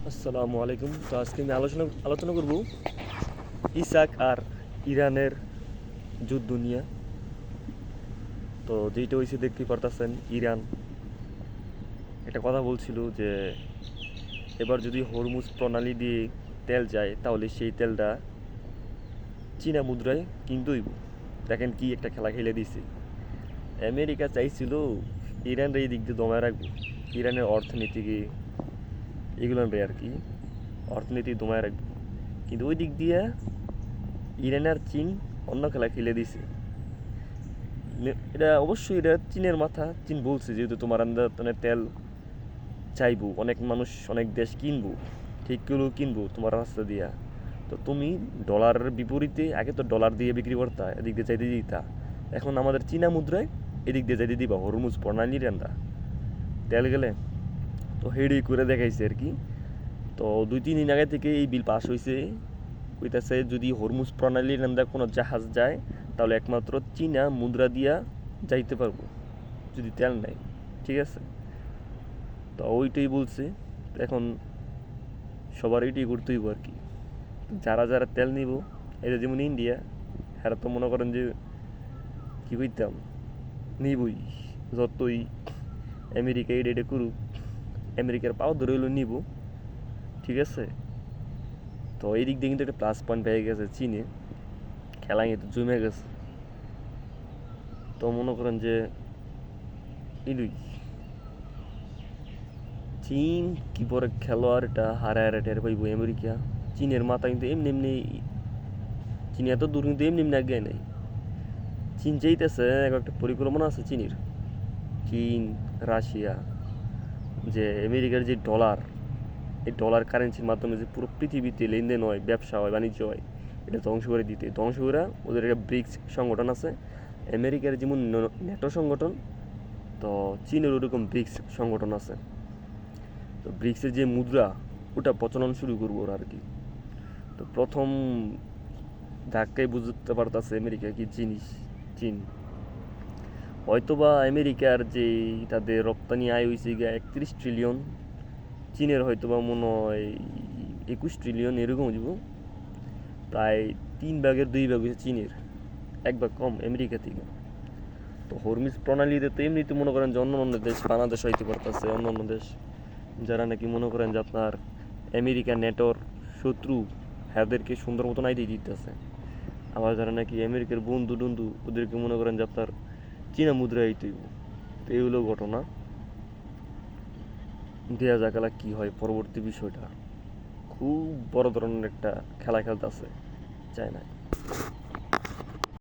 আসসালামু আলাইকুম। তো আজকে আমি আলোচনা করব ইসাক আর ইরানের যুদ্ধ নিয়ে। তো যেটা হয়েছে দেখতেই পারতেছেন, ইরান একটা কথা বলছিল যে এবার যদি হরমুজ প্রণালী দিয়ে তেল যায় তাহলে সেই তেলটা চীনা মুদ্রায় কিনতে হইব। দেখেন কি একটা খেলা খেলে দিছে। আমেরিকা চাইছিল ইরানরা এই দিক দিয়ে দমায় রাখবো, ইরানের অর্থনীতিকে এগুলো আর কি অর্থনীতি দমায় রাখবো, কিন্তু ওই দিক দিয়ে ইরান আর চীন অন্য খেলা খেলে দিছে। এটা অবশ্যই এটা চীনের মাথা। চীন বলছে যেহেতু তোমার আমদানি তেল চাইবো, অনেক মানুষ অনেক দেশ কিনবো, ঠিক করলেও কিনবো তোমার রাস্তা দিয়া। তো তুমি ডলারের বিপরীতে আগে তো ডলার দিয়ে বিক্রি করতা, এদিক দিয়ে চাইতে দিতা, এখন আমাদের চীনা মুদ্রায় এদিক দিয়ে চাইতে দিবা হরমুজ প্রণালীর আমরা তেল গেলে। তো হেডি করে দেখাইছে আর কি। তো 2-3 দিন আগে থেকে এই বিল পাস হয়েছে, কইতাছে যদি হরমুজ প্রণালীর আমরা কোনো জাহাজ যায় তাহলে একমাত্র চীনা মুদ্রা দিয়া যাইতে পারবো যদি তেল নেয়, ঠিক আছে। তো ওইটাই বলছে। এখন সবার এইটাই করতে হইব আর কি। যারা যারা তেল নিব, এটা যেমন ইন্ডিয়া, এরা তো মনে করেন যে কী কইতাম, নিবই যতই আমেরিকা এটা এটা করুক, আমেরিকার পাও ধরে হইলেও নিব, ঠিক আছে। তো এই দিক দিয়ে কিন্তু একটা প্লাস পয়েন্ট পেয়ে গেছে চীনে, খেলা কিন্তু জমে গেছে। তো মনে করেন যে ইলুই চীন কি পরে খেলোয়াড় এটা হারায় টের পাইব আমেরিকা। চীনের মাথা কিন্তু এমনি এমনি, চীন এত দূর কিন্তু এমনি এমনি আগে নেই। চীন চাইতেছে, একটা পরিকল্পনা আছে চীনের, চীন রাশিয়া, যে আমেরিকার যে ডলার, এই ডলার কারেন্সির মাধ্যমে যে পুরো পৃথিবীতে লেনদেন হয়, ব্যবসা হয়, বাণিজ্য হয়, এটা ধ্বংস করে দিতে, ধ্বংস করে ওদের একটা ব্রিক্স সংগঠন আছে। আমেরিকার যেমন ন্যাটো সংগঠন, তো চীনের ওরকম ব্রিক্স সংগঠন আছে। তো ব্রিক্সের যে মুদ্রা, ওটা প্রচলন শুরু করবো ওরা আর কি। তো প্রথম ধাক্কায় বুঝতে পারতেছে আমেরিকা কি জিনিস। চীন হয়তোবা আমেরিকার যে তাদের রপ্তানি আয় হয়েছে গিয়ে 31 ট্রিলিয়ন, চীনের হয়তোবা মনে হয় 21 ট্রিলিয়ন এরকম যাব। প্রায় 3/2 ভাগ হয়েছে চীনের, 1 ভাগ কম আমেরিকা থেকে। তো হরমুজ প্রণালীতে তো এমনিতে মনে করেন যে অন্য অন্য দেশ, বাংলাদেশ হইতে পারতেছে, অন্য অন্য দেশ যারা নাকি মনে করেন যে আপনার আমেরিকা নেটোর শত্রু, হ্যাঁদেরকে সুন্দর মতন আইডি দিতেছে। আবার যারা নাকি আমেরিকার বন্ধু টন্ধু, ওদেরকে মনে করেন যে আপনার চীনা মুদ্রা আইতেইব। তো এই হলো ঘটনা। দেয়া যাকালা কি হয় পরবর্তী বিষয়টা। খুব বড় ধরনের একটা খেলা খেলতেছে চায়না।